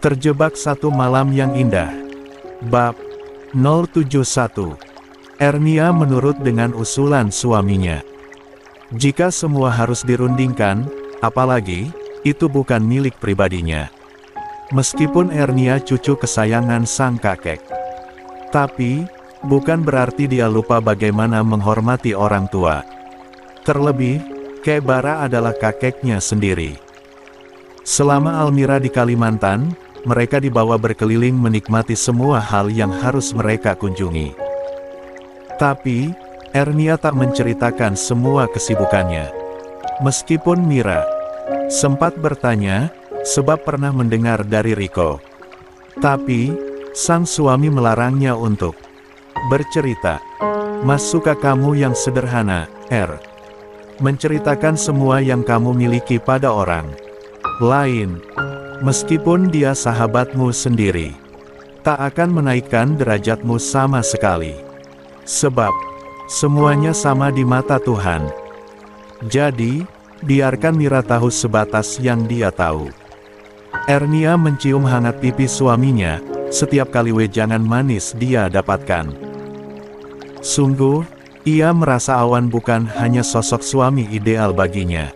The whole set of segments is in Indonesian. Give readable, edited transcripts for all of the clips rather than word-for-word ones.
Terjebak satu malam yang indah. Bab 071. Ernia menurut dengan usulan suaminya. Jika semua harus dirundingkan, apalagi itu bukan milik pribadinya. Meskipun Ernia cucu kesayangan sang kakek, tapi bukan berarti dia lupa bagaimana menghormati orang tua. Terlebih, Kek Bara adalah kakeknya sendiri. Selama Almira di Kalimantan, mereka dibawa berkeliling menikmati semua hal yang harus mereka kunjungi. Tapi, Ernia tak menceritakan semua kesibukannya. Meskipun Mira sempat bertanya, sebab pernah mendengar dari Riko. Tapi, sang suami melarangnya untuk bercerita. Mas suka kamu yang sederhana, menceritakan semua yang kamu miliki pada orang lain. Meskipun dia sahabatmu sendiri, tak akan menaikkan derajatmu sama sekali. Sebab, semuanya sama di mata Tuhan. Jadi, biarkan Mira tahu sebatas yang dia tahu. Ernia mencium hangat pipi suaminya, setiap kali wejangan manis dia dapatkan. Sungguh, ia merasa Awan bukan hanya sosok suami ideal baginya.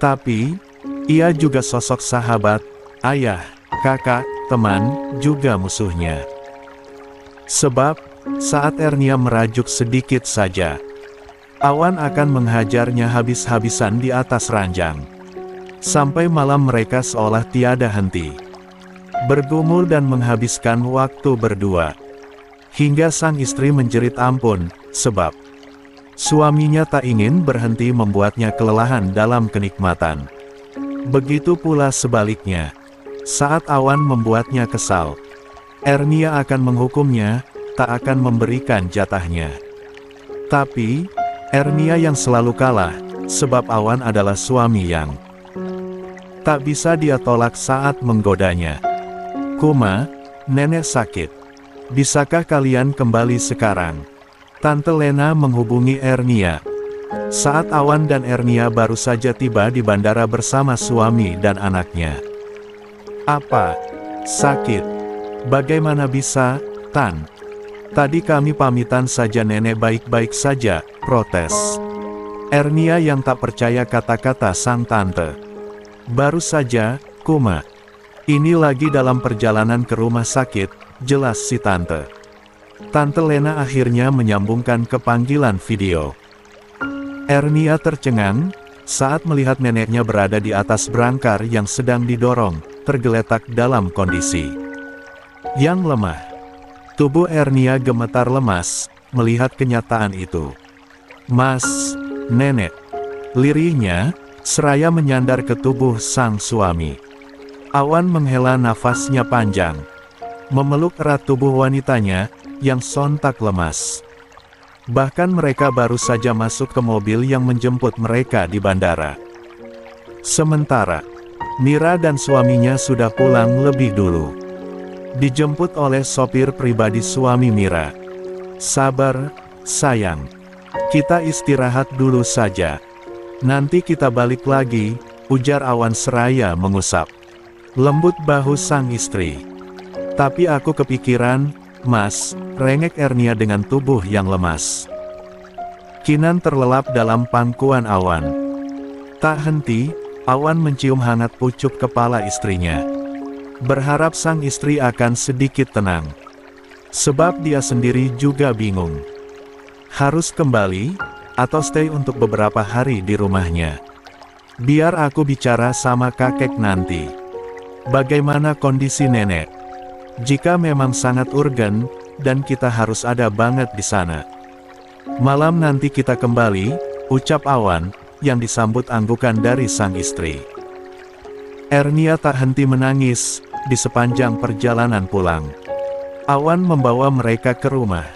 Tapi, ia juga sosok sahabat, ayah, kakak, teman, juga musuhnya. Sebab, saat Ernia merajuk sedikit saja, Awan akan menghajarnya habis-habisan di atas ranjang. Sampai malam mereka seolah tiada henti bergumul dan menghabiskan waktu berdua. Hingga sang istri menjerit ampun, sebab suaminya tak ingin berhenti membuatnya kelelahan dalam kenikmatan. Begitu pula sebaliknya, saat Awan membuatnya kesal, Ernia akan menghukumnya, tak akan memberikan jatahnya. Tapi, Ernia yang selalu kalah, sebab Awan adalah suami yang tak bisa dia tolak saat menggodanya. Kuma, nenek sakit. Bisakah kalian kembali sekarang? Tante Lena menghubungi Ernia saat Awan dan Ernia baru saja tiba di bandara bersama suami dan anaknya. Apa? Sakit? Bagaimana bisa, Tan? Tadi kami pamitan saja, nenek baik-baik saja, protes Ernia yang tak percaya kata-kata sang tante. Baru saja, Kuma. Ini lagi dalam perjalanan ke rumah sakit, jelas si tante. Tante Lena akhirnya menyambungkan ke panggilan video. Ernia tercengang saat melihat neneknya berada di atas berangkar yang sedang didorong, tergeletak dalam kondisi yang lemah. Tubuh Ernia gemetar lemas melihat kenyataan itu. Mas, nenek, lirihnya, seraya menyandar ke tubuh sang suami. Awan menghela nafasnya panjang, memeluk erat tubuh wanitanya, yang sontak lemas. Bahkan mereka baru saja masuk ke mobil yang menjemput mereka di bandara. Sementara, Mira dan suaminya sudah pulang lebih dulu. Dijemput oleh sopir pribadi suami Mira. Sabar, sayang. Kita istirahat dulu saja. Nanti kita balik lagi, ujar Awan seraya mengusap lembut bahu sang istri. Tapi aku kepikiran, Mas, rengek Ernia dengan tubuh yang lemas. Kinan terlelap dalam pangkuan Awan. Tak henti, Awan mencium hangat pucuk kepala istrinya. Berharap sang istri akan sedikit tenang. Sebab dia sendiri juga bingung. Harus kembali, atau stay untuk beberapa hari di rumahnya. Biar aku bicara sama kakek nanti. Bagaimana kondisi nenek? Jika memang sangat urgen, dan kita harus ada banget di sana. Malam nanti kita kembali, ucap Awan, yang disambut anggukan dari sang istri. Ernia tak henti menangis, di sepanjang perjalanan pulang. Awan membawa mereka ke rumah.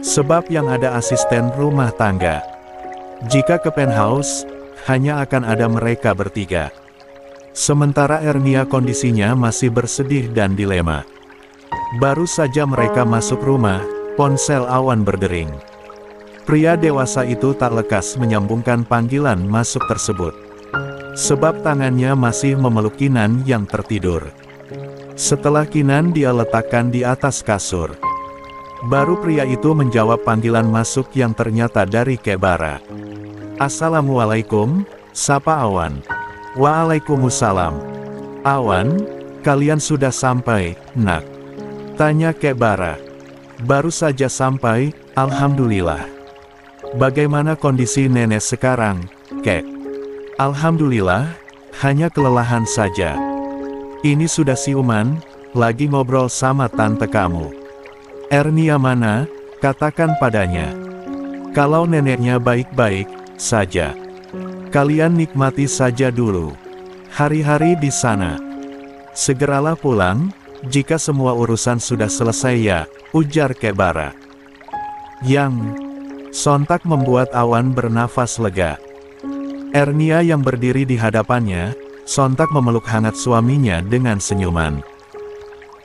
Sebab yang ada asisten rumah tangga. Jika ke penthouse, hanya akan ada mereka bertiga. Sementara Ernia kondisinya masih bersedih dan dilema. Baru saja mereka masuk rumah, ponsel Awan berdering. Pria dewasa itu tak lekas menyambungkan panggilan masuk tersebut. Sebab tangannya masih memeluk Kinan yang tertidur. Setelah Kinan dia letakkan di atas kasur. Baru pria itu menjawab panggilan masuk yang ternyata dari Kek Bara. "Assalamualaikum," sapa Awan. "Waalaikumsalam. Awan, kalian sudah sampai, nak?" tanya Kek Bara. "Baru saja sampai, alhamdulillah." "Bagaimana kondisi nenek sekarang, Kek?" "Alhamdulillah, hanya kelelahan saja. Ini sudah siuman, lagi ngobrol sama tante kamu." "Ernia mana? Katakan padanya. Kalau neneknya baik-baik saja. Kalian nikmati saja dulu hari-hari di sana. Segeralah pulang, jika semua urusan sudah selesai ya," ujar Kek Bara. Yang sontak membuat Awan bernafas lega. Ernia yang berdiri di hadapannya, sontak memeluk hangat suaminya dengan senyuman.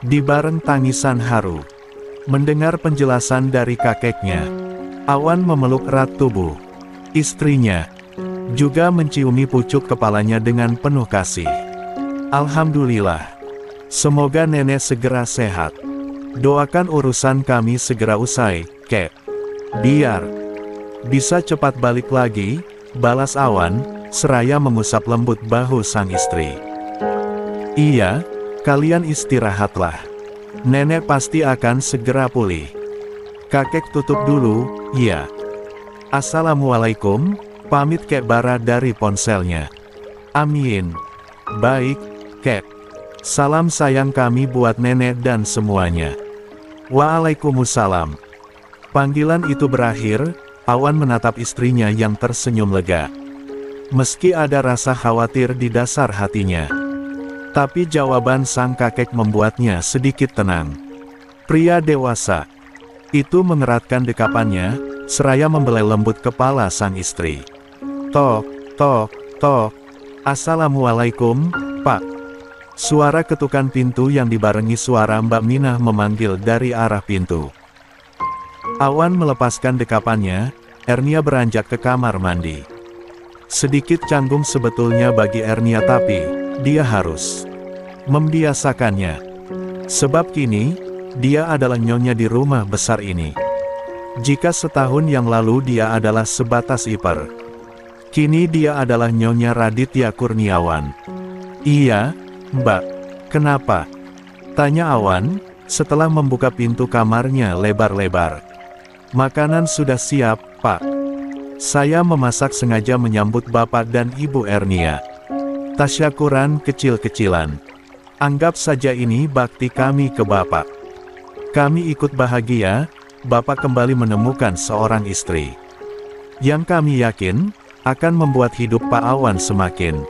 Dibareng tangisan haru. Mendengar penjelasan dari kakeknya, Awan memeluk erat tubuh istrinya, juga menciumi pucuk kepalanya dengan penuh kasih. "Alhamdulillah. Semoga nenek segera sehat. Doakan urusan kami segera usai, Kek. Biar bisa cepat balik lagi," balas Awan, seraya mengusap lembut bahu sang istri. "Iya, kalian istirahatlah. Nenek pasti akan segera pulih." Kakek tutup dulu, "Ya. Assalamualaikum," pamit Kek Bara dari ponselnya. "Amin. Baik, Kek. Salam sayang kami buat nenek dan semuanya." "Waalaikumsalam." Panggilan itu berakhir, Awan menatap istrinya yang tersenyum lega. Meski ada rasa khawatir di dasar hatinya, tapi jawaban sang kakek membuatnya sedikit tenang. Pria dewasa itu mengeratkan dekapannya, seraya membelai lembut kepala sang istri. "Tok, tok, tok. Assalamualaikum, Pak." Suara ketukan pintu yang dibarengi suara Mbak Minah memanggil dari arah pintu. Awan melepaskan dekapannya, Ernia beranjak ke kamar mandi. Sedikit canggung sebetulnya bagi Ernia, tapi dia harus membiasakannya. Sebab kini, dia adalah nyonya di rumah besar ini. Jika setahun yang lalu dia adalah sebatas ipar, kini dia adalah Nyonya Raditya Kurniawan. "Iya, Mbak. Kenapa?" tanya Awan, setelah membuka pintu kamarnya lebar-lebar. "Makanan sudah siap, Pak. Saya memasak sengaja menyambut Bapak dan Ibu Ernia. Tasyakuran kecil-kecilan. Anggap saja ini bakti kami ke Bapak. Kami ikut bahagia, Bapak kembali menemukan seorang istri yang kami yakin akan membuat hidup Pak Awan semakin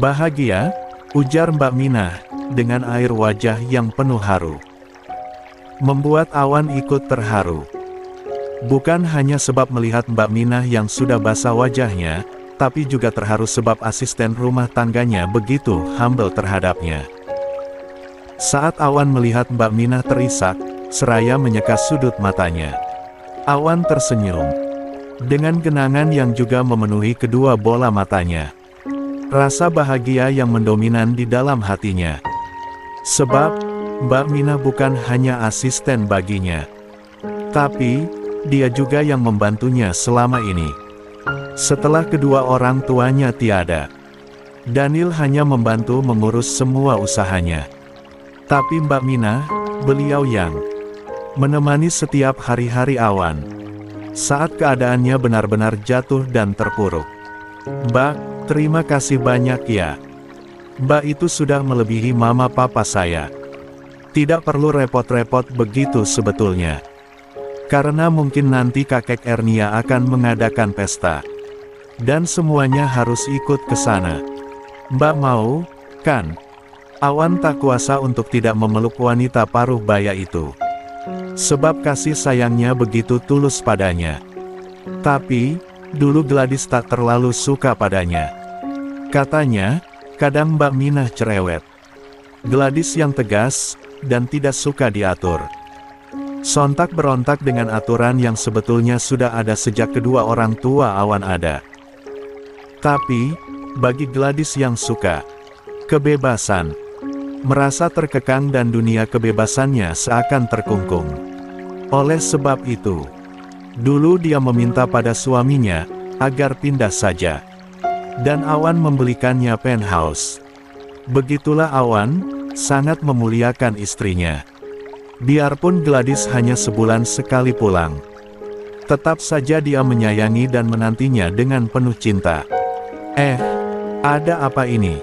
bahagia," ujar Mbak Minah, dengan air wajah yang penuh haru. Membuat Awan ikut terharu. Bukan hanya sebab melihat Mbak Minah yang sudah basah wajahnya, tapi juga terharu sebab asisten rumah tangganya begitu humble terhadapnya. Saat Awan melihat Mbak Minah terisak, seraya menyeka sudut matanya, Awan tersenyum dengan genangan yang juga memenuhi kedua bola matanya. Rasa bahagia yang mendominan di dalam hatinya. Sebab, Mbak Minah bukan hanya asisten baginya, tapi dia juga yang membantunya selama ini. Setelah kedua orang tuanya tiada, Daniel hanya membantu mengurus semua usahanya. Tapi Mbak Minah, beliau yang menemani setiap hari-hari Awan saat keadaannya benar-benar jatuh dan terpuruk. "Mbak, terima kasih banyak ya. Mbak itu sudah melebihi mama papa saya. Tidak perlu repot-repot begitu sebetulnya. Karena mungkin nanti kakek Ernia akan mengadakan pesta. Dan semuanya harus ikut ke sana. Mbak mau, kan?" Awan tak kuasa untuk tidak memeluk wanita paruh baya itu. Sebab kasih sayangnya begitu tulus padanya. Tapi, dulu Gladys tak terlalu suka padanya. Katanya, kadang Mbak Minah cerewet. Gladys yang tegas, dan tidak suka diatur. Sontak berontak dengan aturan yang sebetulnya sudah ada sejak kedua orang tua Awan ada. Tapi, bagi Gladys yang suka kebebasan, merasa terkekang dan dunia kebebasannya seakan terkungkung. Oleh sebab itu, dulu dia meminta pada suaminya agar pindah saja. Dan Awan membelikannya penthouse. Begitulah Awan, sangat memuliakan istrinya. Biarpun Gladys hanya sebulan sekali pulang, tetap saja dia menyayangi dan menantinya dengan penuh cinta. Ada apa ini?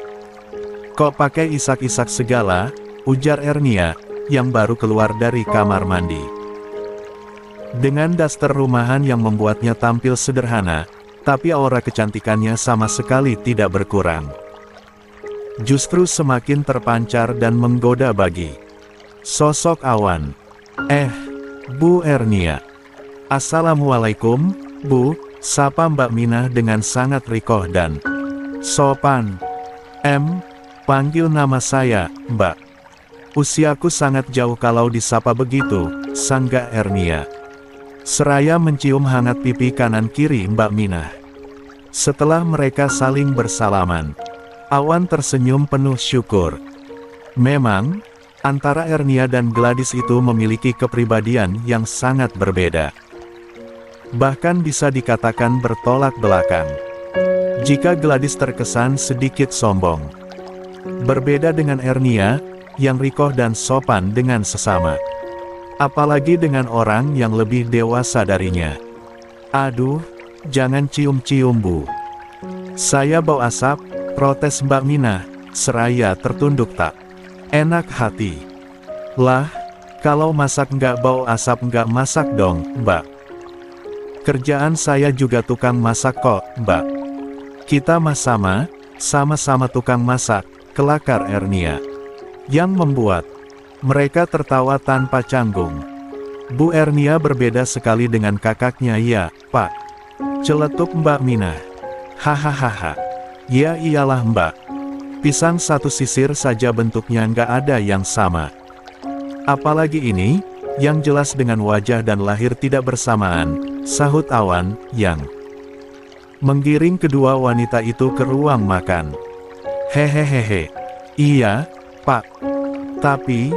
Kok pakai isak-isak segala? Ujar Ernia, yang baru keluar dari kamar mandi. Dengan daster rumahan yang membuatnya tampil sederhana, tapi aura kecantikannya sama sekali tidak berkurang. Justru semakin terpancar dan menggoda bagi sosok Awan. Bu Ernia. Assalamualaikum, Bu, sapa Mbak Minah dengan sangat rikoh dan sopan. Panggil nama saya, Mbak. Usiaku sangat jauh kalau disapa begitu, sangga Ernia. Seraya mencium hangat pipi kanan kiri Mbak Minah. Setelah mereka saling bersalaman, Awan tersenyum penuh syukur. Memang, antara Ernia dan Gladys itu memiliki kepribadian yang sangat berbeda. Bahkan bisa dikatakan bertolak belakang. Jika Gladys terkesan sedikit sombong, berbeda dengan Ernia, yang rikoh dan sopan dengan sesama. Apalagi dengan orang yang lebih dewasa darinya. Aduh, jangan cium-cium Bu. Saya bau asap, protes Mbak Minah, seraya tertunduk tak enak hati. Lah, kalau masak nggak bau asap nggak masak dong, Mbak. Kerjaan saya juga tukang masak kok, Mbak. Kita sama-sama tukang masak, kelakar Ernia. Yang membuat mereka tertawa tanpa canggung. Bu Ernia berbeda sekali dengan kakaknya. Ya, Pak. Celetuk Mbak Minah. Hahaha. Ya iyalah Mbak. Pisang satu sisir saja bentuknya nggak ada yang sama. Apalagi ini, yang jelas dengan wajah dan lahir tidak bersamaan, sahut Awan, yang menggiring kedua wanita itu ke ruang makan. Hehehehe. Iya, Pak. Tapi,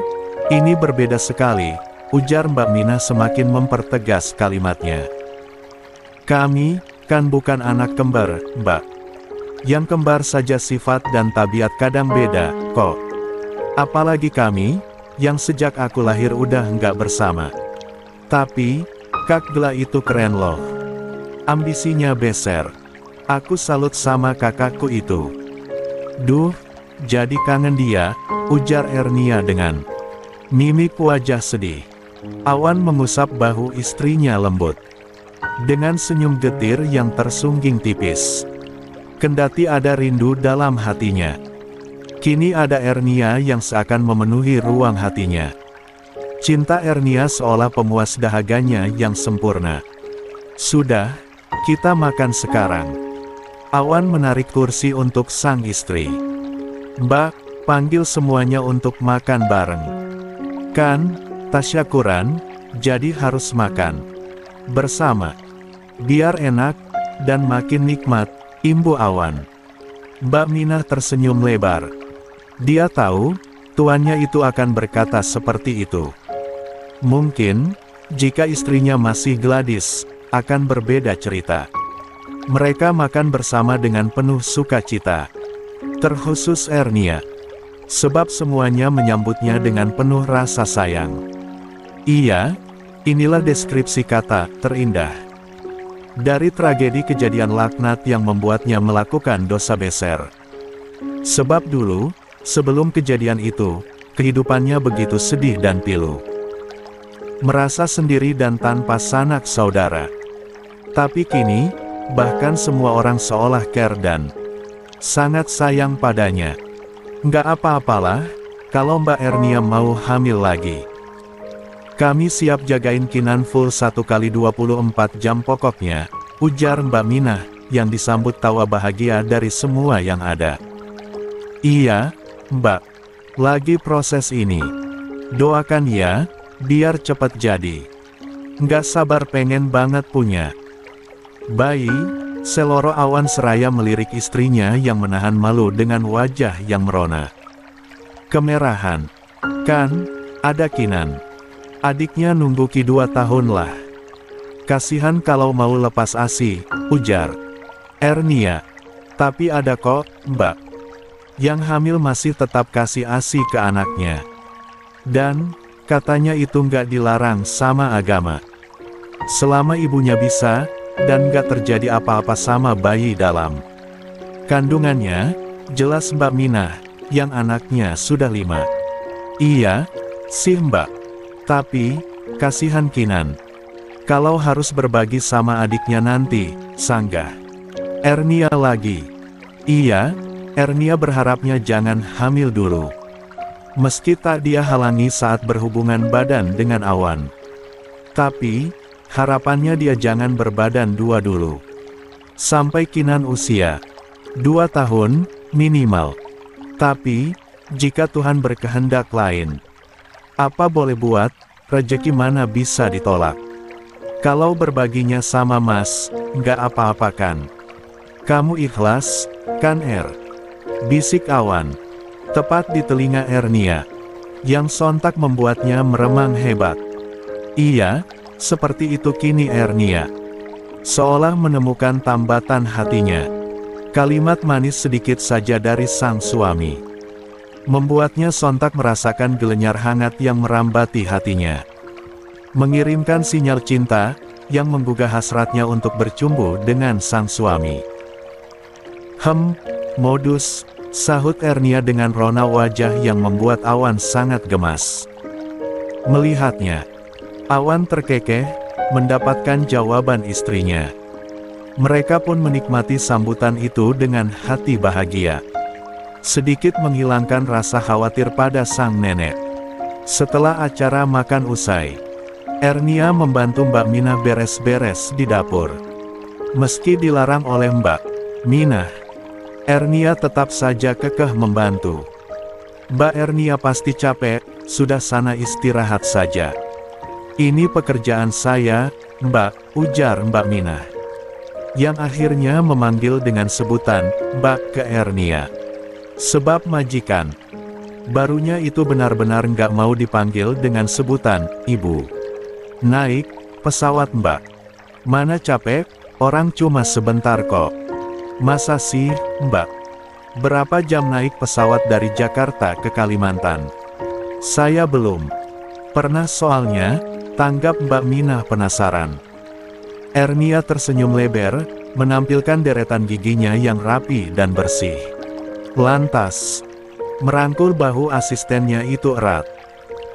ini berbeda sekali, ujar Mbak Minah semakin mempertegas kalimatnya. Kami, kan bukan anak kembar, Mbak. Yang kembar saja sifat dan tabiat kadang beda, kok. Apalagi kami, yang sejak aku lahir udah nggak bersama. Tapi, Kak Gela itu keren loh. Ambisinya beser. Aku salut sama kakakku itu. Duh, jadi kangen dia, ujar Ernia dengan mimik wajah sedih. Awan mengusap bahu istrinya lembut. Dengan senyum getir yang tersungging tipis. Kendati ada rindu dalam hatinya. Kini ada Ernia yang seakan memenuhi ruang hatinya. Cinta Ernia seolah pemuas dahaganya yang sempurna. Sudah, kita makan sekarang. Awan menarik kursi untuk sang istri. Mbak, panggil semuanya untuk makan bareng. Kan, tasyakuran, jadi harus makan bersama. Biar enak, dan makin nikmat, imbu Awan. Mbak Minah tersenyum lebar. Dia tahu, tuannya itu akan berkata seperti itu. Mungkin, jika istrinya masih Gladys, akan berbeda cerita. Mereka makan bersama dengan penuh sukacita. Terkhusus Ernia. Sebab semuanya menyambutnya dengan penuh rasa sayang. Iya, inilah deskripsi kata terindah. Dari tragedi kejadian laknat yang membuatnya melakukan dosa besar. Sebab dulu, sebelum kejadian itu, kehidupannya begitu sedih dan pilu. Merasa sendiri dan tanpa sanak saudara. Tapi kini, bahkan semua orang seolah care dan sangat sayang padanya. Nggak apa-apalah, kalau Mbak Ernia mau hamil lagi. Kami siap jagain Kinan full 1x24 jam pokoknya, ujar Mbak Minah, yang disambut tawa bahagia dari semua yang ada. Iya, Mbak. Lagi proses ini. Doakan ya, biar cepat jadi. Nggak sabar pengen banget punya bayi, seloro Awan seraya melirik istrinya yang menahan malu dengan wajah yang merona. Kemerahan. Kan, ada Kinan. Adiknya nunggu Ki 2 tahun lah. Kasihan kalau mau lepas ASI, ujar Ernia. Tapi ada kok, Mbak. Yang hamil masih tetap kasih ASI ke anaknya. Dan, katanya itu nggak dilarang sama agama. Selama ibunya bisa, dan nggak terjadi apa-apa sama bayi dalam kandungannya, jelas Mbak Minah, yang anaknya sudah 5. Iya, sih Mbak. Tapi, kasihan Kinan. Kalau harus berbagi sama adiknya nanti, sanggah. Ernia lagi. Iya, Ernia berharapnya jangan hamil dulu. Meski tak dia halangi saat berhubungan badan dengan Awan. Tapi, harapannya dia jangan berbadan 2 dulu. Sampai Kinan usia 2 tahun, minimal. Tapi, jika Tuhan berkehendak lain, apa boleh buat, rezeki mana bisa ditolak. Kalau berbaginya sama Mas, nggak apa-apa kan? Kamu ikhlas, kan Bisik Awan. Tepat di telinga Ernia. Yang sontak membuatnya meremang hebat. Iya, seperti itu kini Ernia. Seolah menemukan tambatan hatinya. Kalimat manis sedikit saja dari sang suami membuatnya sontak merasakan gelenyar hangat yang merambati hatinya. Mengirimkan sinyal cinta, yang menggugah hasratnya untuk bercumbu dengan sang suami. Modus, sahut Ernia dengan rona wajah yang membuat Awan sangat gemas. Melihatnya, Awan terkekeh, mendapatkan jawaban istrinya. Mereka pun menikmati sambutan itu dengan hati bahagia. Sedikit menghilangkan rasa khawatir pada sang nenek. Setelah acara makan usai, Ernia membantu Mbak Minah beres-beres di dapur. Meski dilarang oleh Mbak Minah, Ernia tetap saja kekeh membantu. Mbak Ernia pasti capek, sudah sana istirahat saja. Ini pekerjaan saya, Mbak, ujar Mbak Minah. Yang akhirnya memanggil dengan sebutan, Mbak ke Ernia. Sebab majikan barunya itu benar-benar nggak mau dipanggil dengan sebutan, Ibu. Naik pesawat Mbak. Mana capek, orang cuma sebentar kok. Masa sih, Mbak? Berapa jam naik pesawat dari Jakarta ke Kalimantan? Saya belum pernah soalnya, tanggap Mbak Minah penasaran. Ernia tersenyum lebar, menampilkan deretan giginya yang rapi dan bersih. Lantas, merangkul bahu asistennya itu erat.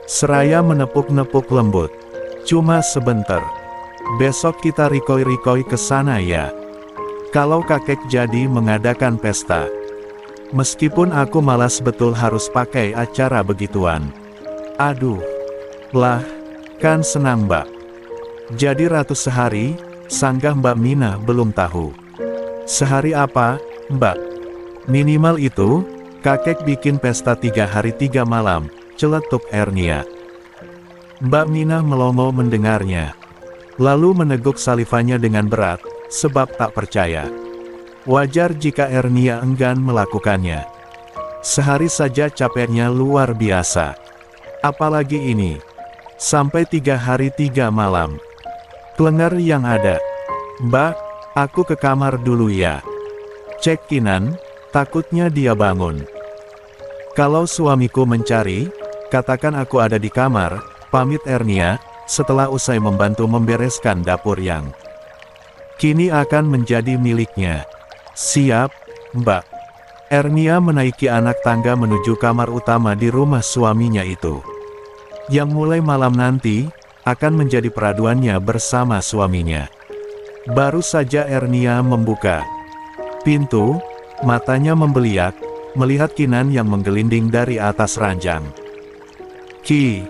Seraya menepuk-nepuk lembut. Cuma sebentar. Besok kita rikoi-rikoi ke sana ya. Kalau kakek jadi mengadakan pesta. Meskipun aku malas betul harus pakai acara begituan. Aduh. Lah, kan senang Mbak. Jadi ratu sehari, sanggah Mbak Minah belum tahu. Sehari apa, Mbak? Minimal itu, kakek bikin pesta 3 hari 3 malam, celetuk Ernia. Mbak Minah melongo mendengarnya. Lalu meneguk salivanya dengan berat, sebab tak percaya. Wajar jika Ernia enggan melakukannya. Sehari saja capeknya luar biasa. Apalagi ini. Sampai 3 hari 3 malam. Klenger yang ada. Mbak, aku ke kamar dulu ya. Cek Kinan. Takutnya dia bangun. Kalau suamiku mencari, katakan aku ada di kamar, pamit Ernia, setelah usai membantu membereskan dapur yang kini akan menjadi miliknya. Siap, Mbak. Ernia menaiki anak tangga menuju kamar utama di rumah suaminya itu. Yang mulai malam nanti, akan menjadi peraduannya bersama suaminya. Baru saja Ernia membuka pintu, matanya membeliak, melihat Kinan yang menggelinding dari atas ranjang. Ki,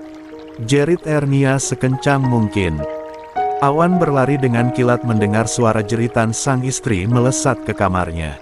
jerit Ernia sekencang mungkin. Awan berlari dengan kilat mendengar suara jeritan sang istri melesat ke kamarnya.